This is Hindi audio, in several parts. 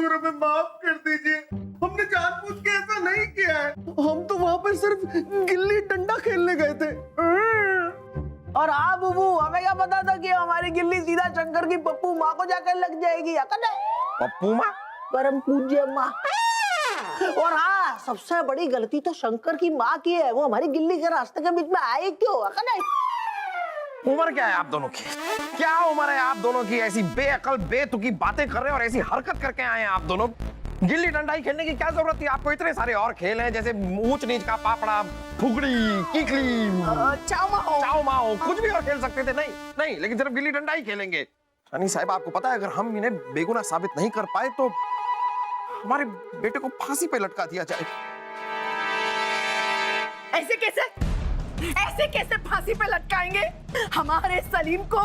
हुजूर हमें माफ कर दीजिए, हमने जानबूझ के ऐसा नहीं किया है। हम तो वहाँ पर सिर्फ गिल्ली डंडा खेलने गए थे। और हाँ बुबू, हमें क्या पता था कि हमारी गिल्ली सीधा शंकर की पप्पू माँ को जाकर लग जाएगी। पप्पू माँ? परम पूज्य माँ। और हाँ, सबसे बड़ी गलती तो शंकर की माँ की है। वो हमारी गिल्ली के रास्ते के बीच में आई क्यों? उम्र क्या है आप दोनों की? क्या उम्र है आप दोनों की? ऐसी बेअकल बेतुकी बातें कर रहे हैं और ऐसी हरकत करके आए हैं आप दोनों। गिल्ली डंडा ही खेलने की क्या जरूरत थी? आपको इतने सारे और खेल हैं, जैसे ऊंच नीच का पापड़ा, फुगड़ी, कीकली, चाओ माओ, कुछ भी और खेल सकते थे। नहीं, लेकिन सिर्फ गिल्ली डंडा ही खेलेंगे। रानी साहब, आपको पता है अगर हम इन्हें बेगुनाह साबित नहीं कर पाए तो हमारे बेटे को फांसी पे लटका दिया जाए। ऐसे कैसे फांसी पे लटकाएंगे? हमारे सलीम को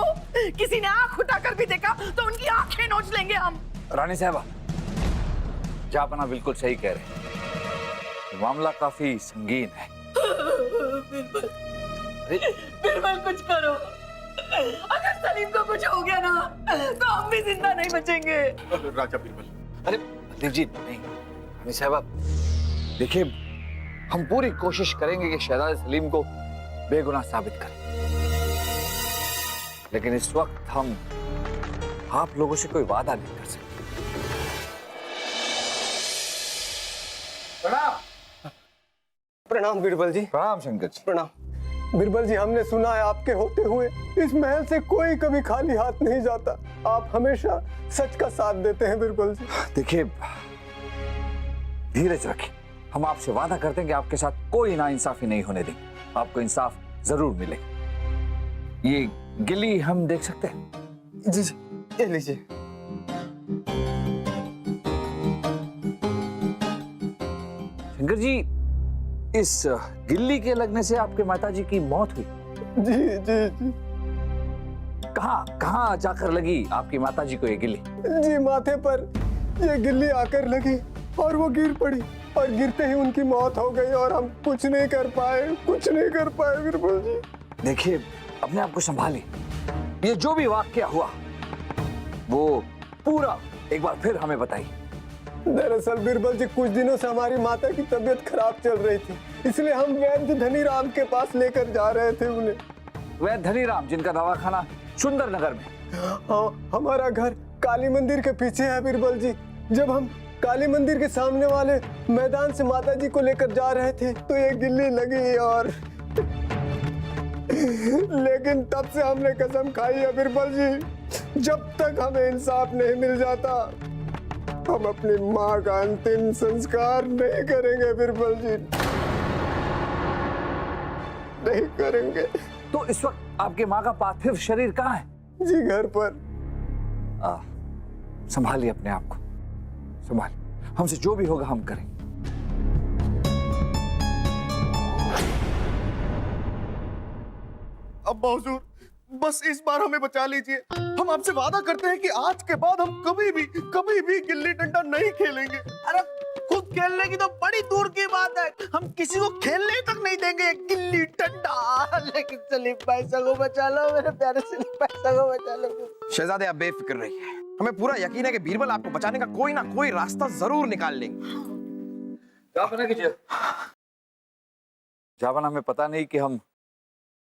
किसी ने आंख उठाकर भी देखा तो उनकी आंखें नोच लेंगे हम। रानी साहबा, जापना बिल्कुल सही कह रहे हैं, मामला काफी संगीन है। बिरबल कुछ करो, अगर सलीम को कुछ हो गया ना तो हम भी जिंदा नहीं बचेंगे। राजा बिरबल, अरे देव जी नहीं, रानी साहबा देखिए, हम पूरी कोशिश करेंगे कि शहजादे सलीम को बेगुनाह साबित करें, लेकिन इस वक्त हम आप लोगों से कोई वादा नहीं कर सकते। प्रणाम बिरबल जी। प्रणाम शंकर जी। प्रणाम बिरबल जी, हमने सुना है आपके होते हुए इस महल से कोई कभी खाली हाथ नहीं जाता। आप हमेशा सच का साथ देते हैं बिरबल जी। देखिए, धीरज रखिए, हम आपसे वादा करते हैं कि आपके साथ कोई नाइंसाफी नहीं होने देंगे, आपको इंसाफ जरूर मिलेगा। ये गिल्ली हम देख सकते हैं? जी जी, ये लीजिए। शंकर जी, इस गिल्ली के लगने से आपके माताजी की मौत हुई? जी जी जी। कहाँ जाकर लगी आपकी माताजी को ये गिल्ली? जी, माथे पर ये गिल्ली आकर लगी और वो गिर पड़ी और गिरते ही उनकी मौत हो गई और हम कुछ नहीं कर पाए बिरबल जी। देखिए, अपने आप को संभालिए, ये जो भी वाकया हुआ वो पूरा एक बार फिर हमें बताइए। दरअसल बिरबल जी, कुछ दिनों से हमारी माता की तबीयत खराब चल रही थी, इसलिए हम वैद्य धनीराम के पास लेकर जा रहे थे उन्हें। वैद्य धनीराम, जिनका दवाखाना सुंदर नगर में? हाँ, हमारा घर काली मंदिर के पीछे है बिरबल जी। जब हम काली मंदिर के सामने वाले मैदान से माताजी को लेकर जा रहे थे तो ये गिल्ली लगी और लेकिन तब से हमने कसम खाई है बिरबल जी, जब तक हमें इंसाफ नहीं मिल जाता हम अपनी माँ का अंतिम संस्कार नहीं करेंगे बिरबल जी, नहीं करेंगे। तो इस वक्त आपके माँ का पार्थिव शरीर कहाँ है? जी, घर पर। संभालिए अपने आप को, संभालिए, हमसे जो भी होगा हम करेंगे। अब्बा हुजूर, बस इस बार हमें बचा लीजिए। हम आपसे वादा करते हैं कि आज के बाद हम कभी भी गिल्ली डंडा नहीं खेलेंगे। अरे खुद खेलने की तो बड़ी दूर की बात है, हम किसी को खेलने तक नहीं देंगे गिल्ली डंडा। लेकिन सलीम भाई को बचा लो, मेरे प्यारे सलीम भाई को बचा लो। शहजादे, आप बेफिक्र रहिए, हमें पूरा यकीन है कि बीरबल आपको बचाने का कोई ना कोई रास्ता जरूर निकाल लेंगे। जावान, हमें पता नहीं कि हम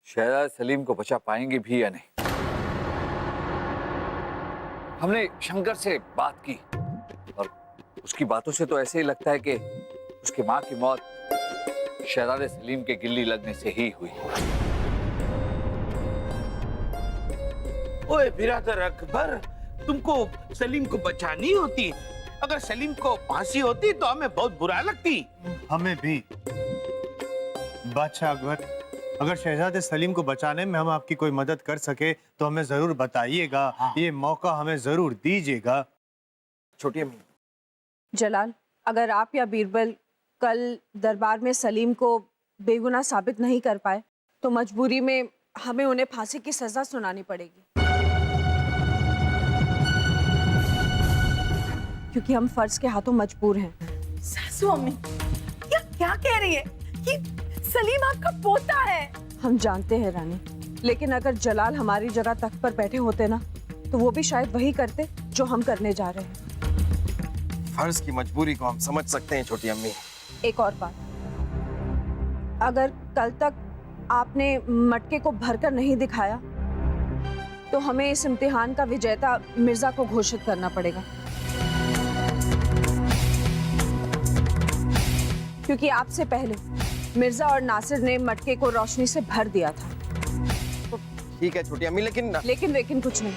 शहजादे सलीम को बचा पाएंगे भी या नहीं। हमने शंकर से बात की और उसकी बातों से तो ऐसे ही लगता है कि उसकी माँ की मौत शहजादे सलीम के गिल्ली लगने से ही हुई। ओए बिरादर अकबर, तुमको सलीम को बचानी होती। अगर सलीम को फांसी होती तो हमें बहुत बुरा लगती। हमें भी। बादशाह अकबर, अगर शहजादे सलीम को बचाने में हम आपकी कोई मदद कर सके तो हमें जरूर बताइएगा। हाँ। ये मौका हमें जरूर दीजिएगा। छोटी अम्मी, जलाल, अगर आप या बीरबल कल दरबार में सलीम को बेगुनाह साबित नहीं कर पाए तो मजबूरी में हमें उन्हें फांसी की सजा सुनानी पड़ेगी, क्योंकि हम फर्ज के हाथों मजबूर हैं। सासू अम्मी, क्या कह रही है? कि सलीम आपका पोता है? हम जानते हैं रानी, लेकिन अगर जलाल हमारी जगह तख्त पर बैठे होते ना तो वो भी शायद वही करते जो हम करने जा रहे हैं। फर्ज की मजबूरी को हम समझ सकते हैं छोटी अम्मी। एक और बात, अगर कल तक आपने मटके को भरकर नहीं दिखाया तो हमें इस इम्तिहान का विजेता मिर्जा को घोषित करना पड़ेगा, क्योंकि आपसे पहले मिर्जा और नासिर ने मटके को रोशनी से भर दिया था। ठीक है छोटी अम्मी, लेकिन कुछ नहीं,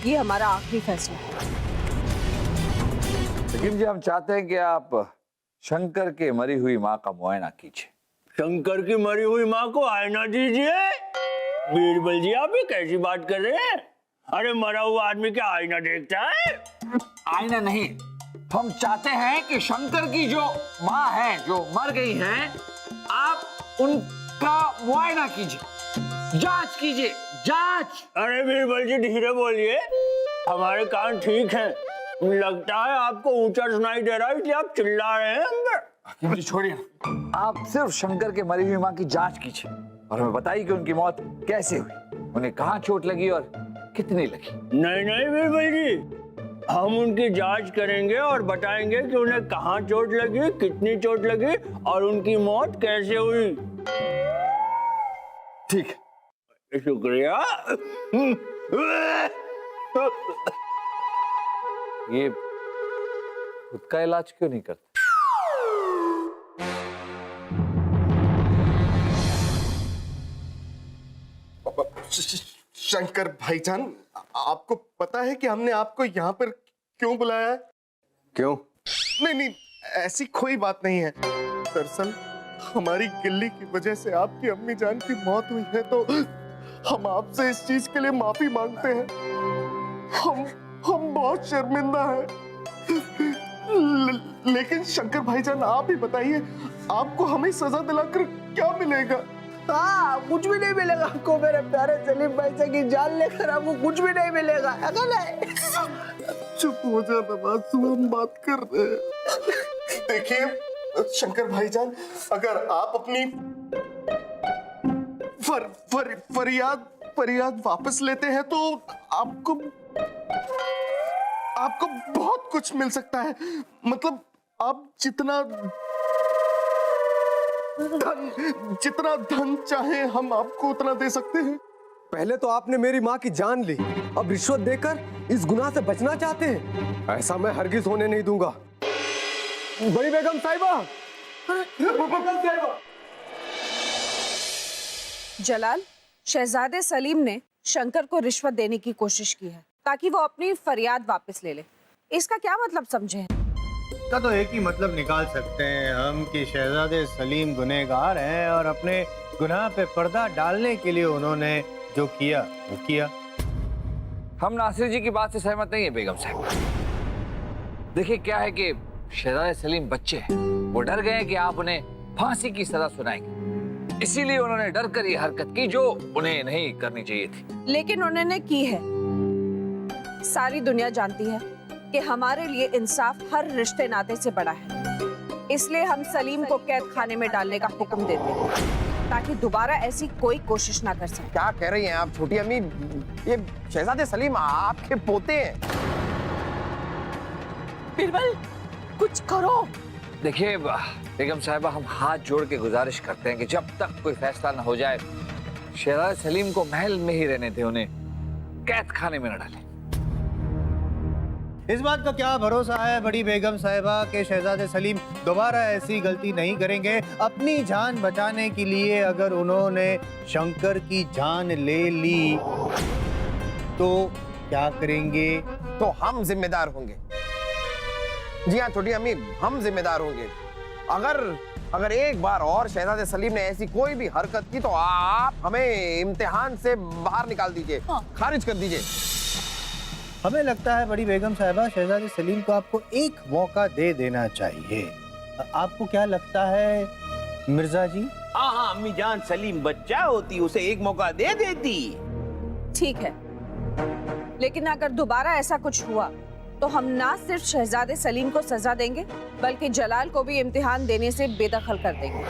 ये हमारा आखिरी फैसला है। लेकिन जी हम चाहते हैं कि आप शंकर के मरी हुई माँ का मुआयना कीजिए। शंकर की मरी हुई माँ को आईना दीजिए। बीरबल जी, आप ये कैसी बात कर रहे हैं? अरे मरा हुआ आदमी क्या आईना देखता है? आईना नहीं, हम चाहते हैं कि शंकर की जो माँ है, जो मर गई हैं, आप उनका मुआयना कीजिए, जांच कीजिए, जांच। अरे बीरबल जी धीरे बोलिए, हमारे कान ठीक हैं। लगता है आपको ऊंचा सुनाई दे रहा है, इसलिए आप चिल्ला रहे हैं हम पर। हकीम जी छोड़िए, आप सिर्फ शंकर के मरी हुई माँ की जांच कीजिए और हमें बताइए कि उनकी मौत कैसे हुई, उन्हें कहाँ चोट लगी और कितनी लगी। नहीं बीरबल जी, हम उनकी जांच करेंगे और बताएंगे कि उन्हें कहाँ चोट लगी, कितनी चोट लगी और उनकी मौत कैसे हुई। ठीक है, शुक्रिया। ये खुद का इलाज क्यों नहीं करते? शंकर भाईजान, आपको पता है कि हमने आपको यहाँ पर क्यों बुलाया है? क्यों? नहीं, ऐसी कोई बात नहीं है। दरअसल हमारी गिल्ली की वजह से आपकी अम्मी जान की मौत हुई है, तो हम आपसे इस चीज के लिए माफी मांगते हैं। हम बहुत शर्मिंदा हैं। लेकिन शंकर भाईजान, आप ही बताइए, आपको हमें सजा दिलाकर क्या मिलेगा? हाँ, कुछ भी नहीं मिलेगा आपको। मेरे प्यारे सलीम भाई से की जान लेकर आपको कुछ भी नहीं मिलेगा। चुप हो जा नवाज़, हम बात कर रहे हैं। देखिए शंकर भाईजान, अगर आप अपनी फरियाद वापस लेते हैं तो आपको बहुत कुछ मिल सकता है। मतलब आप जितना धन चाहे हम आपको उतना दे सकते हैं। पहले तो आपने मेरी माँ की जान ली, अब रिश्वत देकर इस गुनाह से बचना चाहते हैं? ऐसा मैं हरगिज होने नहीं दूंगा। बड़ी बेगम साहिबा, जलाल, शहजादे सलीम ने शंकर को रिश्वत देने की कोशिश की है ताकि वो अपनी फरियाद वापस ले ले। इसका क्या मतलब समझे? का तो एक ही मतलब निकाल सकते हैं हम कि शहजादे सलीम गुनहगार हैं और अपने गुनाह पे पर्दा डालने के लिए उन्होंने जो किया वो किया। हम नासिर जी की बात से सहमत नहीं है बेगम साहब। देखिए क्या है कि शहजादे सलीम बच्चे हैं, वो डर गए कि आप उन्हें फांसी की सजा सुनाएंगे, इसीलिए उन्होंने डर कर ये हरकत की जो उन्हें नहीं करनी चाहिए थी। लेकिन उन्होंने की है। सारी दुनिया जानती है कि हमारे लिए इंसाफ हर रिश्ते नाते से बड़ा है, इसलिए हम सलीम को कैद खाने में डालने का हुक्म देते हैं ताकि दोबारा ऐसी कोई कोशिश ना कर सके। क्या कह रही हैं आप छोटी अम्मी? ये शहजादे सलीम आपके पोते हैं। बीरबल, कुछ करो। देखिए बेगम साहिबा, हम हाथ जोड़ के गुजारिश करते हैं कि जब तक कोई फैसला न हो जाए शहजादे सलीम को महल में ही रहने दें, उन्हें कैद खाने में न डालें। इस बात का क्या भरोसा है बड़ी बेगम साहिबा कि शहजादे सलीम दोबारा ऐसी गलती नहीं करेंगे? अपनी जान बचाने के लिए अगर उन्होंने शंकर की जान ले ली तो क्या करेंगे? तो हम जिम्मेदार होंगे। जी हाँ छोटी अम्मी, हम जिम्मेदार होंगे। अगर एक बार और शहजादे सलीम ने ऐसी कोई भी हरकत की तो आप हमें इम्तिहान से बाहर निकाल दीजिए, खारिज कर दीजिए। हमें लगता है बड़ी बेगम साहिबा, शहजादे सलीम को आपको एक मौका दे देना चाहिए। आपको क्या लगता है मिर्जा जी? हाँ, अम्मी जान, सलीम बच्चा होती, उसे एक मौका दे देती। ठीक है, लेकिन अगर दोबारा ऐसा कुछ हुआ तो हम ना सिर्फ शहजादे सलीम को सजा देंगे बल्कि जलाल को भी इम्तिहान देने से बेदखल कर देंगे।